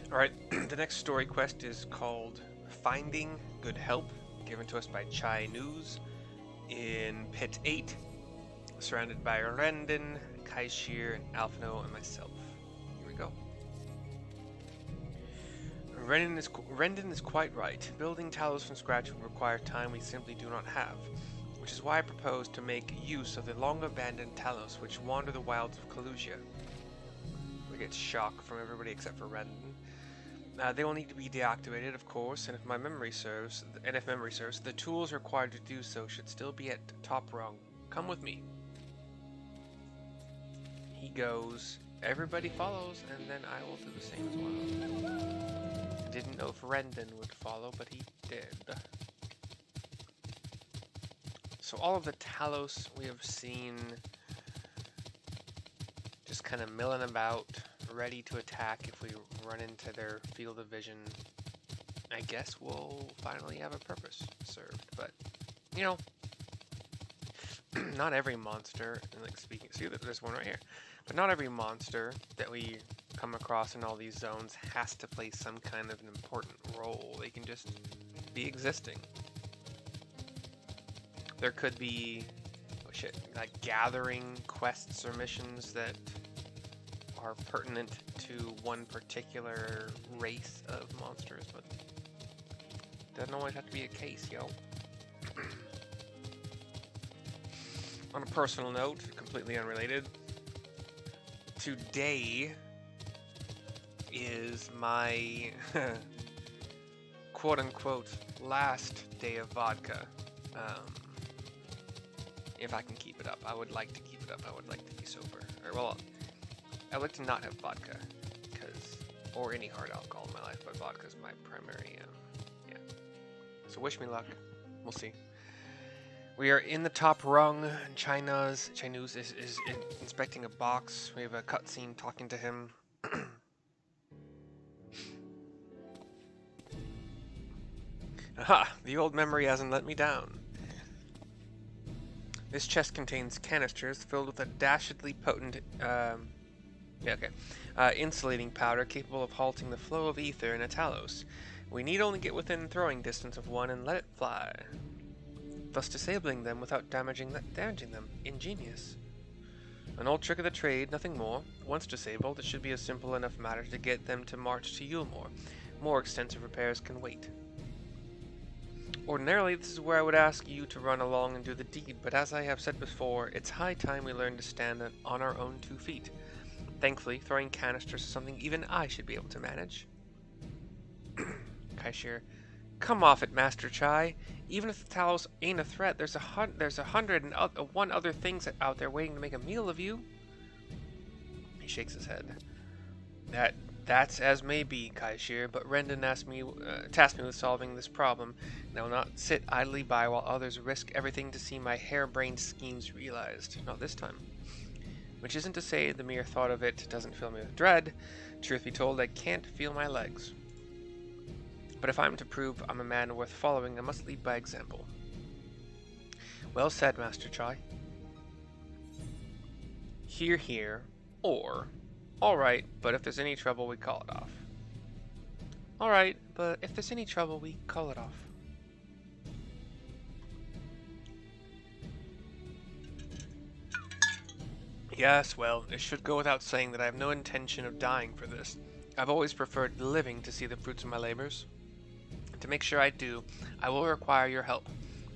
Alright, the next story quest is called Finding Good Help, given to us by Chai News in Pit 8, surrounded by Rendon, Kaishir, and Alphino, and myself. Here we go. Rendon is quite right. Building Talos from scratch would require time we simply do not have, which is why I propose to make use of the long-abandoned Talos which wander the wilds of Kalusia. We get shock from everybody except for Rendon. They will need to be deactivated, of course, and if memory serves, the tools required to do so should still be at top rung. Come with me. He goes. Everybody follows, and then I will do the same as well. I didn't know if Rendon would follow, but he did. So all of the Talos we have seen just kind of milling about, ready to attack if we run into their field of vision. I guess we'll finally have a purpose served, but, you know, not every monster, and like speaking, see that there's one right here, but not every monster that we come across in all these zones has to play some kind of an important role. They can just be existing. There could be, oh shit, like gathering quests or missions that are pertinent to one particular race of monsters, but doesn't always have to be a case, yo. On a personal note, completely unrelated, today is my quote-unquote last day of vodka. If I can keep it up. I would like to keep it up. I would like to be sober. Or, well, I like to not have vodka, or any hard alcohol in my life, but vodka is my primary, yeah. So wish me luck. We'll see. We are in the top rung, and Chai News is inspecting a box. We have a cutscene talking to him. Aha! The old memory hasn't let me down. This chest contains canisters filled with a dastardly potent, insulating powder capable of halting the flow of ether in a Talos. We need only get within throwing distance of one and let it fly, thus disabling them without damaging them. Ingenious. An old trick of the trade, nothing more. Once disabled, it should be a simple enough matter to get them to march to Eulmore. More extensive repairs can wait. Ordinarily, this is where I would ask you to run along and do the deed, but as I have said before, it's high time we learn to stand on our own 2 feet. Thankfully, throwing canisters is something even I should be able to manage. Kaishir, come off it, Master Chai. Even if the Talos ain't a threat, there's 101 other things out there waiting to make a meal of you. He shakes his head. That's as may be, Kaishir, but Rendon tasked me with solving this problem, and I will not sit idly by while others risk everything to see my harebrained schemes realized. Not this time. Which isn't to say the mere thought of it doesn't fill me with dread. Truth be told, I can't feel my legs. But if I'm to prove I'm a man worth following, I must lead by example. Well said, Master Chai. Here, or... Alright, but if there's any trouble, we call it off. Alright, but if there's any trouble, we call it off. Yes, well, it should go without saying that I have no intention of dying for this. I've always preferred living to see the fruits of my labors. To make sure I do, I will require your help.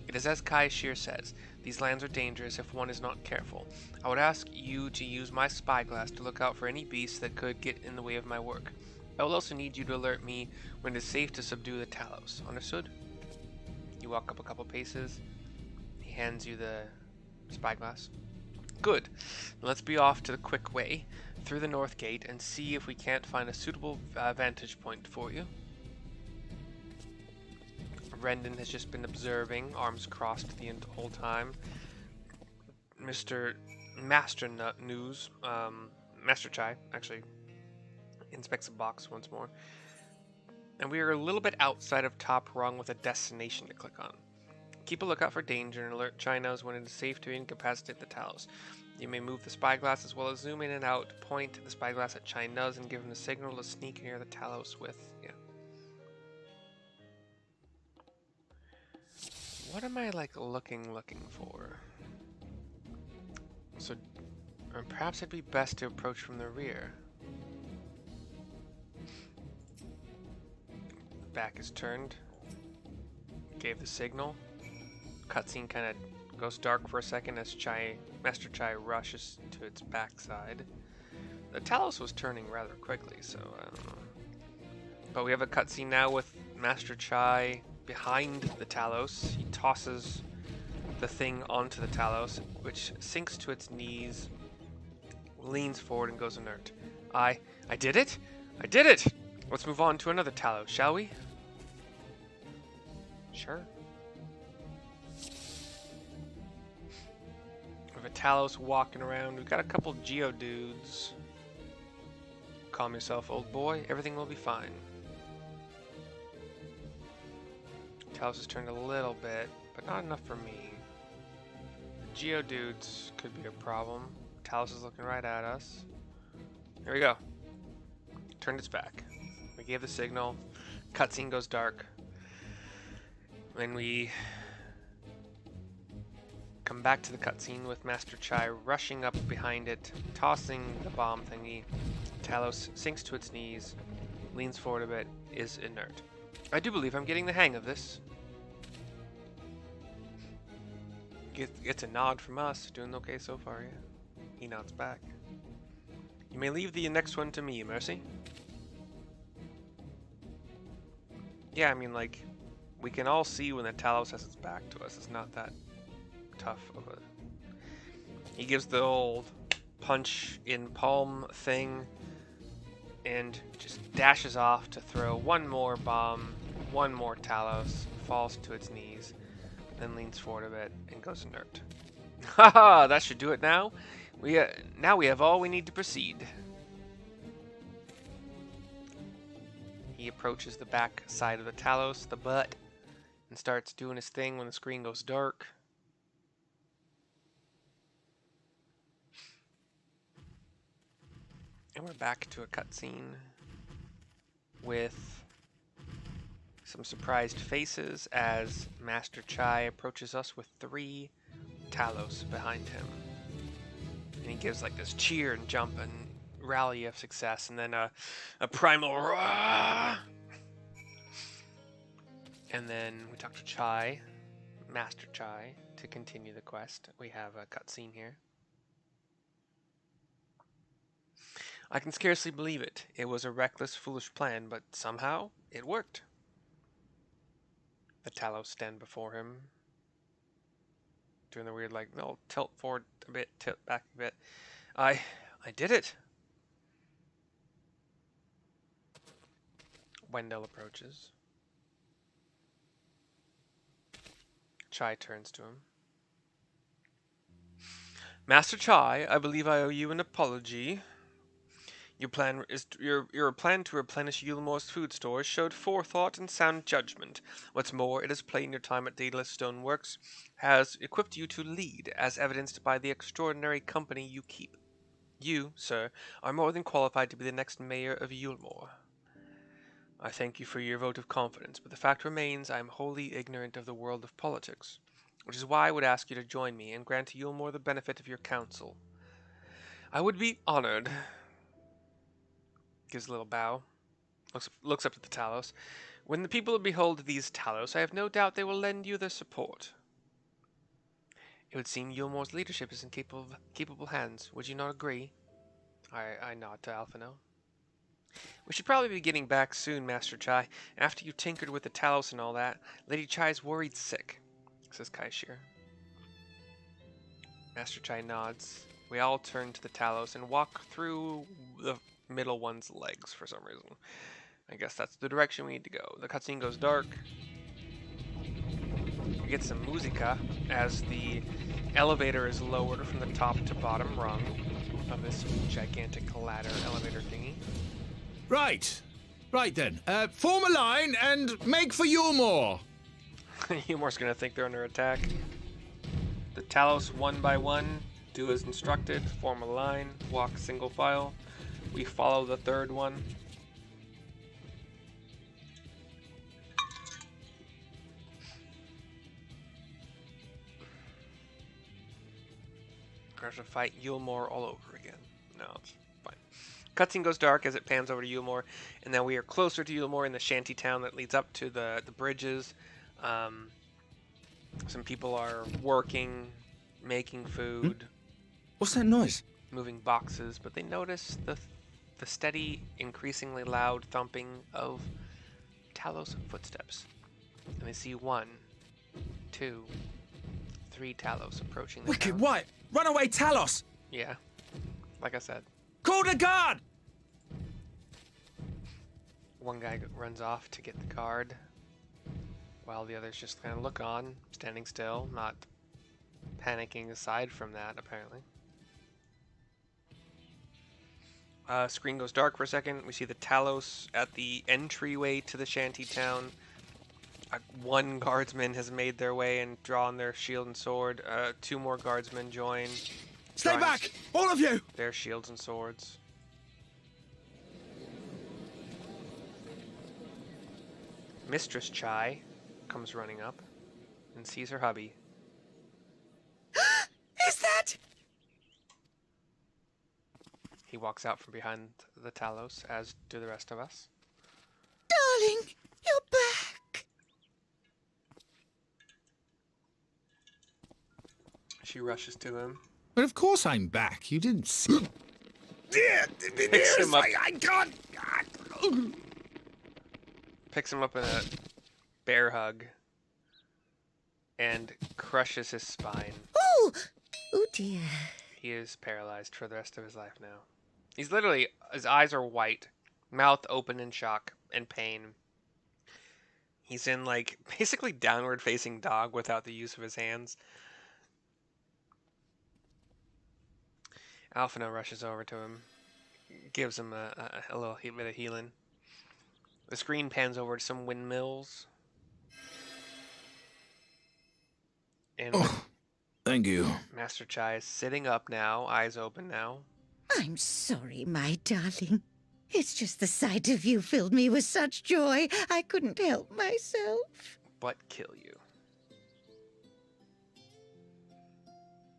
It is as Kaishir says, these lands are dangerous if one is not careful. I would ask you to use my spyglass to look out for any beasts that could get in the way of my work. I will also need you to alert me when it is safe to subdue the Talos. Understood? You walk up a couple paces. He hands you the spyglass. Good. Let's be off to the quick way, through the north gate, and see if we can't find a suitable vantage point for you. Rendon has just been observing, arms crossed the whole time. Mr. Master Chai, actually, inspects the box once more. And we are a little bit outside of top rung with a destination to click on. Keep a lookout for danger and alert Chai News when it is safe to incapacitate the Talos. You may move the spyglass as well as zoom in and out. Point the spyglass at Chai Nuz and give him the signal to sneak near the Talos with. Yeah. What am I like looking for? So, or perhaps it'd be best to approach from the rear. Back is turned. Gave the signal. Cutscene kind of goes dark for a second as Master Chai rushes to its backside. The Talos was turning rather quickly, so I don't know. But we have a cutscene now with Master Chai behind the Talos. He tosses the thing onto the Talos, which sinks to its knees, leans forward, and goes inert. I did it! I did it! Let's move on to another Talos, shall we? Sure. We have a Talos walking around. We've got a couple Geodudes. Calm yourself, old boy. Everything will be fine. Talos has turned a little bit, but not enough for me. Geodudes could be a problem. Talos is looking right at us. Here we go. Turned its back. We gave the signal. Cutscene goes dark. When we come back to the cutscene with Master Chai rushing up behind it, tossing the bomb thingy. Talos sinks to its knees, leans forward a bit, is inert. I do believe I'm getting the hang of this. Gets a nod from us. Doing okay so far, yeah. He nods back. You may leave the next one to me, Mercy. Yeah, I mean, like, we can all see when the Talos has its back to us. It's not that tough of a... He gives the old punch in palm thing and just dashes off to throw one more bomb, one more Talos, falls to its knees, then leans forward a bit and goes inert. Haha, that should do it now. Now we have all we need to proceed. He approaches the back side of the Talos, the butt, and starts doing his thing when the screen goes dark. And we're back to a cutscene with some surprised faces as Master Chai approaches us with 3 Talos behind him. And he gives like this cheer and jump and rally of success, and then a primal roar. And then we talk to Chai, Master Chai, to continue the quest. We have a cutscene here. I can scarcely believe it. It was a reckless, foolish plan, but somehow it worked. The Talos stand before him, doing the weird, like, no, tilt forward a bit, tilt back a bit. I did it. Wendell approaches. Chai turns to him. Master Chai, I believe I owe you an apology. Your plan to replenish Eulmore's food stores showed forethought and sound judgment. What's more, it is plain your time at Daedalus Stoneworks has equipped you to lead, as evidenced by the extraordinary company you keep. You, sir, are more than qualified to be the next mayor of Eulmore. I thank you for your vote of confidence, but the fact remains I am wholly ignorant of the world of politics, which is why I would ask you to join me and grant Eulmore the benefit of your counsel. I would be honored. Gives a little bow. Looks up at the Talos. When the people behold these Talos, I have no doubt they will lend you their support. It would seem Eulmore's leadership is in capable hands. Would you not agree? I nod to Alphino. We should probably be getting back soon, Master Chai. After you tinkered with the Talos and all that, Lady Chai's worried sick, says Kaishir. Master Chai nods. We all turn to the Talos and walk through the middle one's legs for some reason. I guess that's the direction we need to go. The cutscene goes dark. We get some musica as the elevator is lowered from the top to bottom rung of this gigantic ladder elevator thingy. Right then. Form a line and make for Eulmore. Eulmore's gonna think they're under attack. The Talos, one by one, Do as instructed, form a line, walk single file. We follow the third one. We're going to fight Eulmore all over again. No, it's fine. Cutscene goes dark as it pans over to Eulmore, and now we are closer to Eulmore in the shanty town that leads up to the bridges. Some people are working, making food. What's that noise? Moving boxes, but they notice the steady, increasingly loud thumping of Talos footsteps. And they see 1, 2, 3 Talos approaching the Wicked town. White! Runaway Talos! Yeah, like I said. Call the guard! One guy runs off to get the card, while the others just kind of look on, standing still, not panicking aside from that, apparently. Screen goes dark for a second. We see the Talos at the entryway to the shanty town. One guardsman has made their way and drawn their shield and sword. 2 more guardsmen join. Stay back! All of you! Their shields and swords. Mistress Chai comes running up and sees her hubby. Is that... He walks out from behind the Talos, as do the rest of us. Darling, you're back. She rushes to him. But of course I'm back. You didn't see. Picks him up. I can't... Picks him up in a bear hug. And crushes his spine. Oh, oh dear. He is paralyzed for the rest of his life now. He's literally, his eyes are white, mouth open in shock and pain. He's in, like, basically downward facing dog without the use of his hands. Alphina rushes over to him, gives him a little bit of healing. The screen pans over to some windmills. And Thank you. Master Chai is sitting up now, eyes open now. I'm sorry, my darling. It's just the sight of you filled me with such joy, I couldn't help myself. But kill you.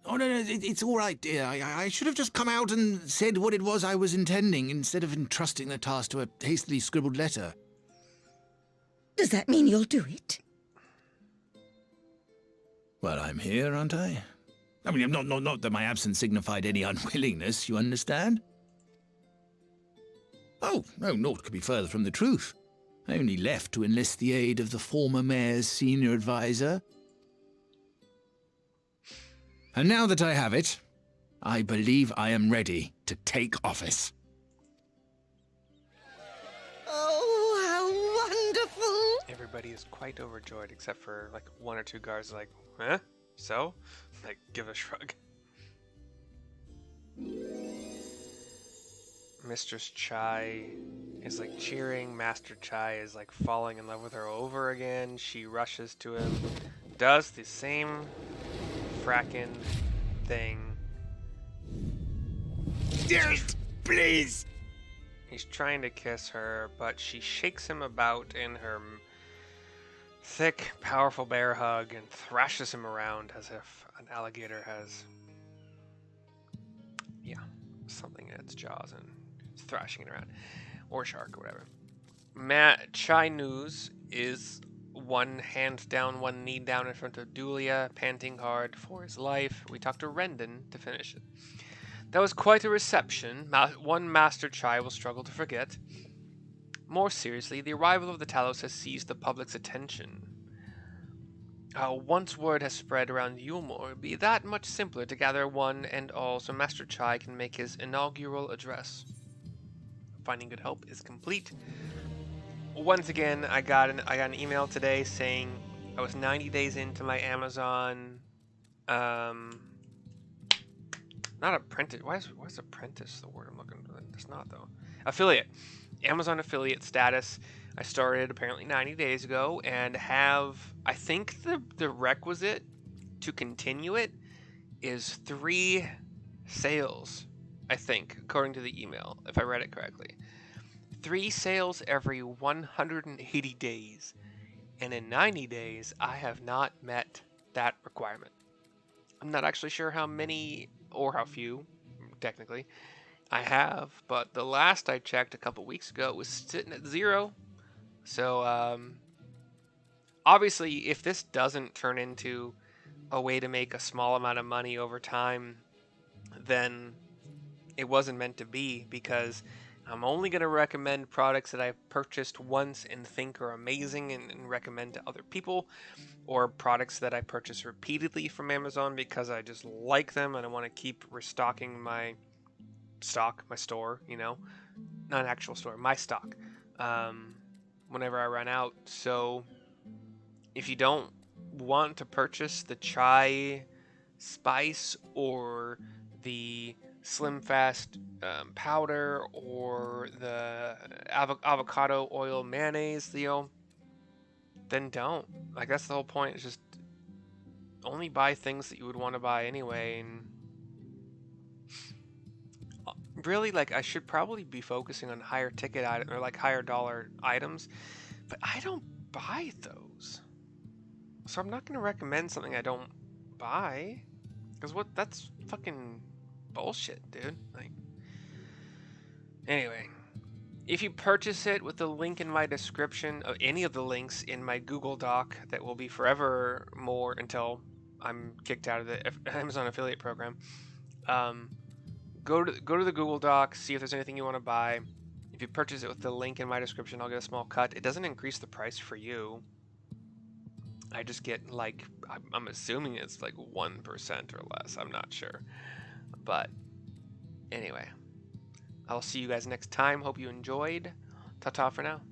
Oh, no, it's all right, dear. I should have just come out and said what it was I was intending instead of entrusting the task to a hastily scribbled letter. Does that mean you'll do it? Well, I'm here, aren't I? I mean, not that my absence signified any unwillingness, you understand? Oh, no, naught could be further from the truth. I only left to enlist the aid of the former mayor's senior advisor. And now that I have it, I believe I am ready to take office. Oh, how wonderful! Everybody is quite overjoyed except for like 1 or 2 guards like, huh? So? Like, give a shrug. Mistress Chai is like cheering. Master Chai is like falling in love with her over again. She rushes to him, does the same frackin' thing. Yes, please! He's trying to kiss her, but she shakes him about in her thick, powerful bear hug and thrashes him around as if an alligator has, something in its jaws and it's thrashing it around. Or shark, or whatever. Chai News is 1 hand down, 1 knee down in front of Dulia, panting hard for his life. We talked to Rendon to finish it. That was quite a reception, one Master Chai will struggle to forget. More seriously, the arrival of the Talos has seized the public's attention. Once word has spread around Eulmore, it would be that much simpler to gather one and all so Master Chai can make his inaugural address. Finding good help is complete. Once again, I got an email today saying I was 90 days into my Amazon, not apprentice. Why is apprentice the word I'm looking for? It's not though. Affiliate. Amazon affiliate status. I started apparently 90 days ago and have, I think the requisite to continue it is 3 sales, I think, according to the email, if I read it correctly. 3 sales every 180 days. And in 90 days, I have not met that requirement. I'm not actually sure how many or how few, technically, I have, but the last I checked a couple weeks ago, it was sitting at 0. So, obviously, if this doesn't turn into a way to make a small amount of money over time, then it wasn't meant to be, because I'm only going to recommend products that I've purchased once and think are amazing and recommend to other people, or products that I purchase repeatedly from Amazon because I just like them and I want to keep restocking my stock, my store, not an actual store, my stock, whenever I run out. So if you don't want to purchase the chai spice or the Slim Fast powder or the avocado oil mayonnaise, then don't. Like, that's the whole point. It's just only buy things that you would want to buy anyway. And really, like, I should probably be focusing on higher ticket items or like higher dollar items, but I don't buy those. So I'm not going to recommend something I don't buy, because that's fucking bullshit, dude. Like, anyway, if you purchase it with the link in my description, of any of the links in my Google Doc that will be forever more until I'm kicked out of the Amazon affiliate program, go to the Google Doc, see if there's anything you want to buy. If you purchase it with the link in my description, I'll get a small cut. It doesn't increase the price for you. I just get, like, I'm assuming it's like 1% or less. I'm not sure. But anyway, I'll see you guys next time. Hope you enjoyed. Ta-ta for now.